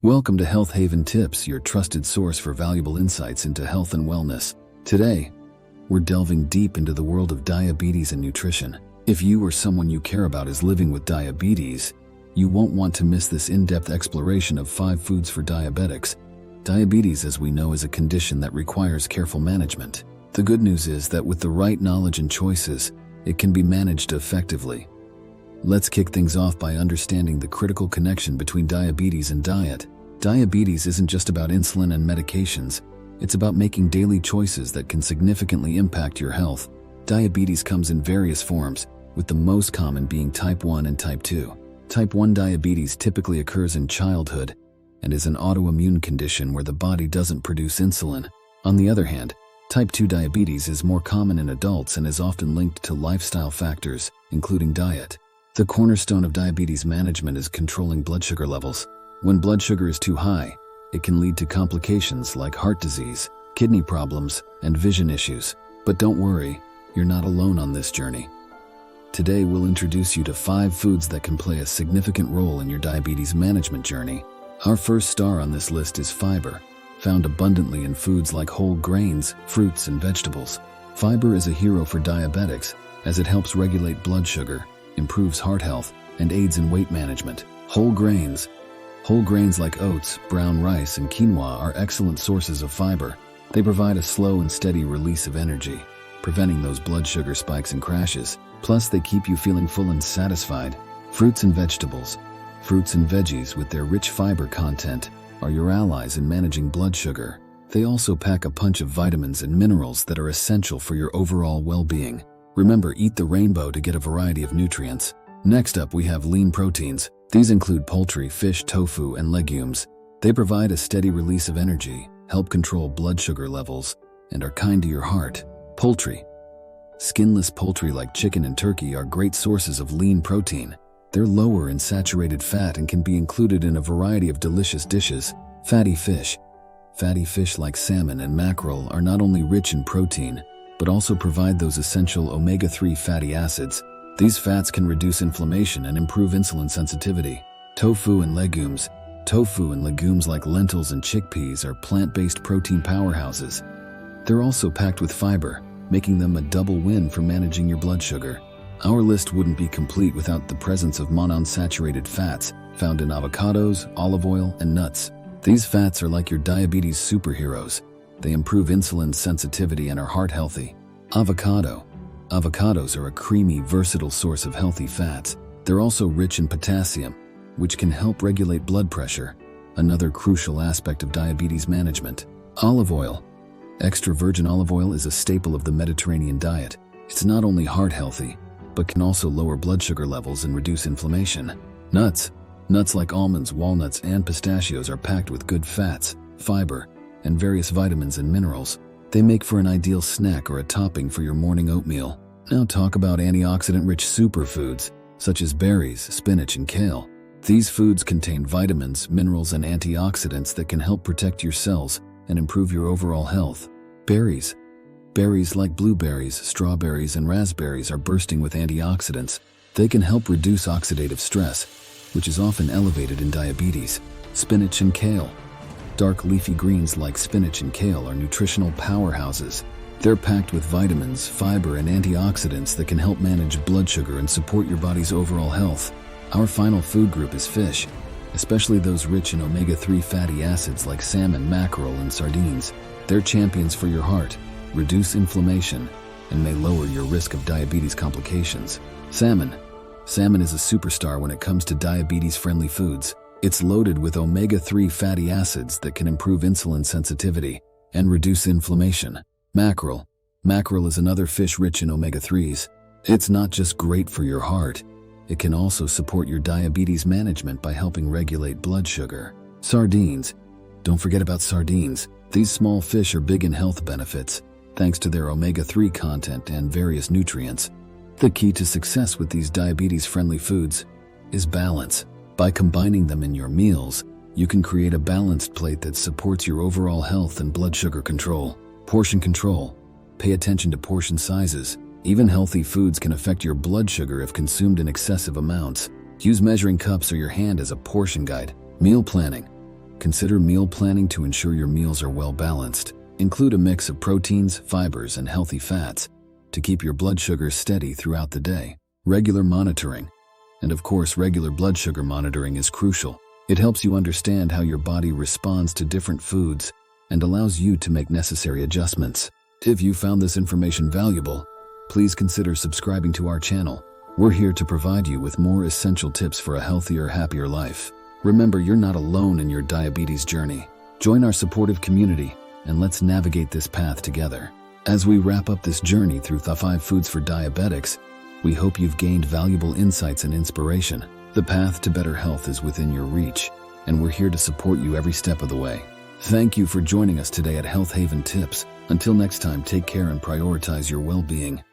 Welcome to Health Haven Tips, your trusted source for valuable insights into health and wellness. Today, we're delving deep into the world of diabetes and nutrition. If you or someone you care about is living with diabetes, you won't want to miss this in-depth exploration of 5 foods for diabetics. Diabetes, as we know, is a condition that requires careful management. The good news is that with the right knowledge and choices, it can be managed effectively. Let's kick things off by understanding the critical connection between diabetes and diet. Diabetes isn't just about insulin and medications, it's about making daily choices that can significantly impact your health. Diabetes comes in various forms, with the most common being type 1 and type 2. Type 1 diabetes typically occurs in childhood and is an autoimmune condition where the body doesn't produce insulin. On the other hand, type 2 diabetes is more common in adults and is often linked to lifestyle factors, including diet. The cornerstone of diabetes management is controlling blood sugar levels. When blood sugar is too high, it can lead to complications like heart disease, kidney problems, and vision issues. But don't worry, you're not alone on this journey. Today we'll introduce you to 5 foods that can play a significant role in your diabetes management journey. Our first star on this list is fiber, found abundantly in foods like whole grains, fruits, and vegetables. Fiber is a hero for diabetics as it helps regulate blood sugar, improves heart health, and aids in weight management. Whole grains like oats, brown rice, and quinoa are excellent sources of fiber. They provide a slow and steady release of energy, preventing those blood sugar spikes and crashes. Plus, they keep you feeling full and satisfied. Fruits and vegetables. Fruits and veggies with their rich fiber content are your allies in managing blood sugar. They also pack a punch of vitamins and minerals that are essential for your overall well-being. Remember, eat the rainbow to get a variety of nutrients. Next up, we have lean proteins. These include poultry, fish, tofu, and legumes. They provide a steady release of energy, help control blood sugar levels, and are kind to your heart. Poultry. Skinless poultry like chicken and turkey are great sources of lean protein. They're lower in saturated fat and can be included in a variety of delicious dishes. Fatty fish. Fatty fish like salmon and mackerel are not only rich in protein, but also provide those essential omega-3 fatty acids. These fats can reduce inflammation and improve insulin sensitivity. Tofu and legumes. Tofu and legumes like lentils and chickpeas are plant-based protein powerhouses. They're also packed with fiber, making them a double win for managing your blood sugar. Our list wouldn't be complete without the presence of monounsaturated fats found in avocados, olive oil, and nuts. These fats are like your diabetes superheroes. They improve insulin sensitivity and are heart healthy. Avocados are a creamy, versatile source of healthy fats. They're also rich in potassium, which can help regulate blood pressure, another crucial aspect of diabetes management. Olive oil. Extra virgin olive oil is a staple of the Mediterranean diet. It's not only heart healthy, but can also lower blood sugar levels and reduce inflammation. Nuts. Nuts like almonds, walnuts, and pistachios are packed with good fats, fiber, and various vitamins and minerals. They make for an ideal snack or a topping for your morning oatmeal. Now talk about antioxidant-rich superfoods, such as berries, spinach, and kale. These foods contain vitamins, minerals, and antioxidants that can help protect your cells and improve your overall health. Berries. Berries like blueberries, strawberries, and raspberries are bursting with antioxidants. They can help reduce oxidative stress, which is often elevated in diabetes. Spinach and kale. Dark leafy greens like spinach and kale are nutritional powerhouses. They're packed with vitamins, fiber, and antioxidants that can help manage blood sugar and support your body's overall health. Our final food group is fish, especially those rich in omega-3 fatty acids like salmon, mackerel, and sardines. They're champions for your heart, reduce inflammation, and may lower your risk of diabetes complications. Salmon. Salmon is a superstar when it comes to diabetes-friendly foods. It's loaded with omega-3 fatty acids that can improve insulin sensitivity and reduce inflammation. Mackerel. Mackerel is another fish rich in omega-3s. It's not just great for your heart, it can also support your diabetes management by helping regulate blood sugar. Sardines. Don't forget about sardines. These small fish are big in health benefits, thanks to their omega-3 content and various nutrients. The key to success with these diabetes-friendly foods is balance. By combining them in your meals, you can create a balanced plate that supports your overall health and blood sugar control. Portion control. Pay attention to portion sizes. Even healthy foods can affect your blood sugar if consumed in excessive amounts. Use measuring cups or your hand as a portion guide. Meal planning. Consider meal planning to ensure your meals are well balanced. Include a mix of proteins, fibers, and healthy fats to keep your blood sugar steady throughout the day. Regular monitoring. And of course, regular blood sugar monitoring is crucial. It helps you understand how your body responds to different foods and allows you to make necessary adjustments. If you found this information valuable, please consider subscribing to our channel. We're here to provide you with more essential tips for a healthier, happier life. Remember, you're not alone in your diabetes journey. Join our supportive community and let's navigate this path together. As we wrap up this journey through the 5 foods for diabetics, we hope you've gained valuable insights and inspiration. The path to better health is within your reach, and we're here to support you every step of the way. Thank you for joining us today at Health Haven Tips. Until next time, take care and prioritize your well-being.